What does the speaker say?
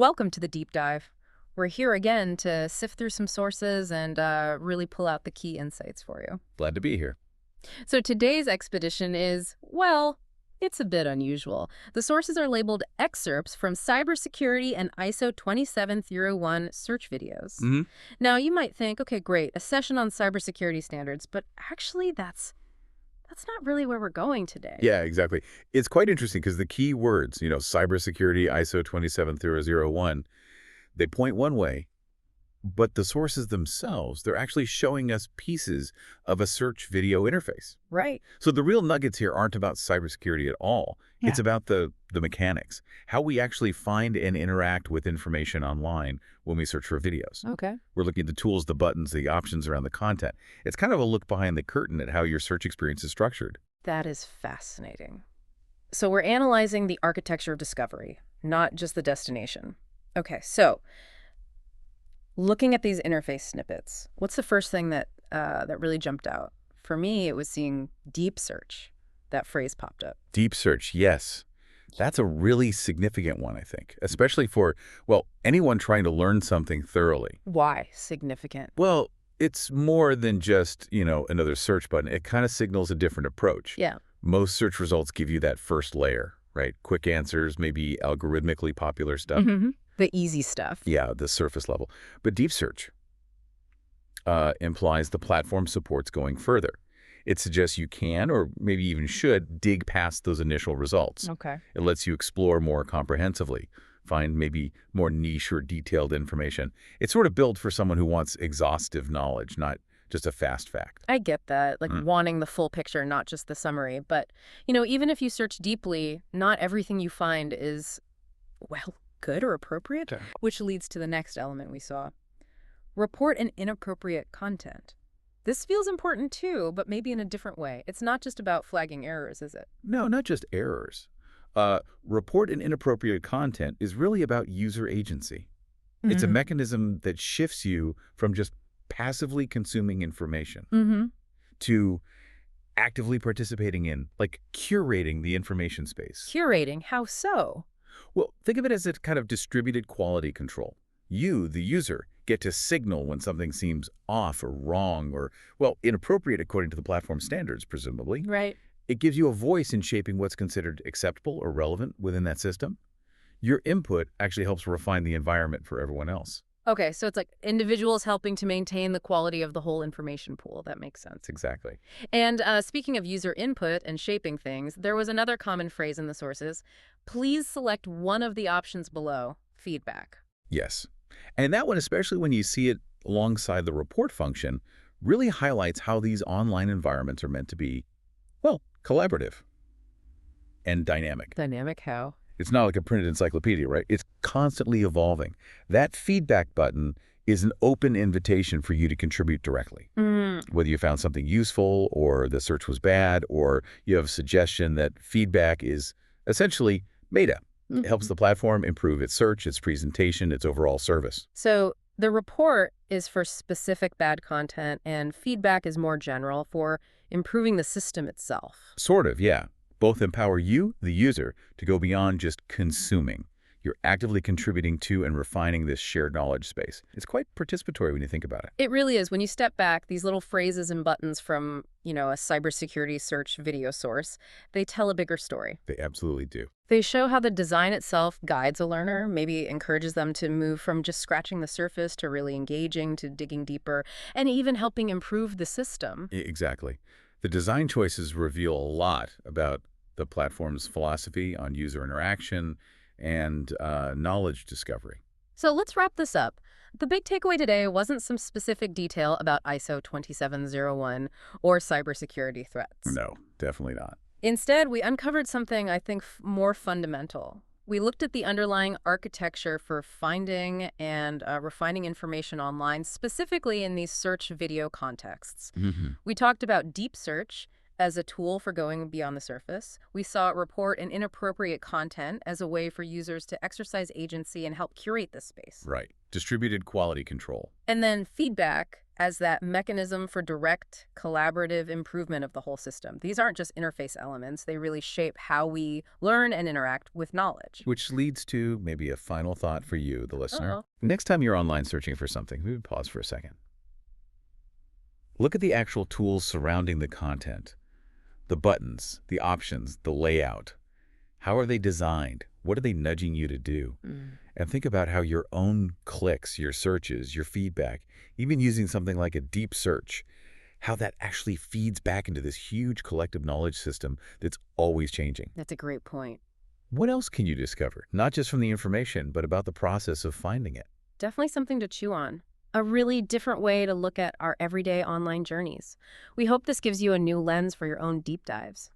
Welcome to the deep dive. We're here again to sift through some sources and really pull out the key insights for you. Glad to be here. So today's expedition is, well, it's a bit unusual. The sources are labeled excerpts from Cybersecurity and ISO 27001 search videos. hmm Now, you might think, okay, great, a session on cybersecurity standards, but actually that's not really where we're going today. Yeah, exactly. It's quite interesting because the key words, cybersecurity, ISO 27001, they point one way, but the sources themselves, they're actually showing us pieces of a search video interface. Right. So the real nuggets here aren't about cybersecurity at all. Yeah. It's about the mechanics, how we actually find and interact with information online when we search for videos. Okay. We're looking at the tools, the buttons, the options around the content. It's kind of a look behind the curtain at how your search experience is structured. That is fascinating. So we're analyzing the architecture of discovery, not just the destination. Okay, so looking at these interface snippets, what's the first thing that really jumped out? For me, it was seeing deep search. That phrase popped up. Deep search, yes. That's a really significant one, I think, especially for, well, anyone trying to learn something thoroughly. Why significant? Well, it's more than just, another search button. It kind of signals a different approach. Yeah. Most search results give you that first layer, right? Quick answers, maybe algorithmically popular stuff. The easy stuff. Yeah, the surface level. But deep search implies the platform supports going further. It suggests you can, or maybe even should, dig past those initial results. Okay. It lets you explore more comprehensively, find maybe more niche or detailed information. It's sort of built for someone who wants exhaustive knowledge, not just a fast fact. I get that, like wanting the full picture, not just the summary. But, even if you search deeply, not everything you find is, well, good or appropriate, Okay. which leads to the next element we saw. Report an inappropriate content. This feels important too, but maybe in a different way. It's not just about flagging errors, is it? No, not just errors. Report an inappropriate content is really about user agency. It's a mechanism that shifts you from just passively consuming information to actively participating in, like curating the information space. Curating, how so? Well, think of it as a kind of distributed quality control. You, the user, get to signal when something seems off or wrong or, well, inappropriate according to the platform standards, presumably. Right. It gives you a voice in shaping what's considered acceptable or relevant within that system. Your input actually helps refine the environment for everyone else. Okay, so it's like individuals helping to maintain the quality of the whole information pool. That makes sense. Exactly. And speaking of user input and shaping things, there was another common phrase in the sources. Please select one of the options below, feedback. Yes. And that one, especially when you see it alongside the report function, really highlights how these online environments are meant to be, well, collaborative and dynamic. Dynamic how? It's not like a printed encyclopedia, right? It's constantly evolving. That feedback button is an open invitation for you to contribute directly. Whether you found something useful or the search was bad or you have a suggestion, that feedback is essentially meta. It helps the platform improve its search, its presentation, its overall service. So the report is for specific bad content and feedback is more general for improving the system itself. Sort of, yeah. Both empower you, the user, to go beyond just consuming. You're actively contributing to and refining this shared knowledge space. It's quite participatory when you think about it. It really is. When you step back, these little phrases and buttons from, a cybersecurity search video source, they tell a bigger story. They absolutely do. They show how the design itself guides a learner, maybe encourages them to move from just scratching the surface to really engaging, to digging deeper, and even helping improve the system. Exactly. The design choices reveal a lot about the platform's philosophy on user interaction and knowledge discovery. So let's wrap this up. The big takeaway today wasn't some specific detail about ISO 27001 or cybersecurity threats. No, definitely not. Instead, we uncovered something I think more fundamental. We looked at the underlying architecture for finding and refining information online, specifically in these search video contexts. We talked about deep search as a tool for going beyond the surface. We saw it report an inappropriate content as a way for users to exercise agency and help curate this space. Right. Distributed quality control. And then feedback as that mechanism for direct collaborative improvement of the whole system. These aren't just interface elements. They really shape how we learn and interact with knowledge. Which leads to maybe a final thought for you, the listener. Uh-oh. Next time you're online searching for something, we would pause for a second. Look at the actual tools surrounding the content. The buttons, the options, the layout. How are they designed? What are they nudging you to do? And think about how your own clicks, your searches, your feedback, even using something like a deep search, how that actually feeds back into this huge collective knowledge system that's always changing. That's a great point. What else can you discover, not just from the information, but about the process of finding it? Definitely something to chew on. A really different way to look at our everyday online journeys. We hope this gives you a new lens for your own deep dives.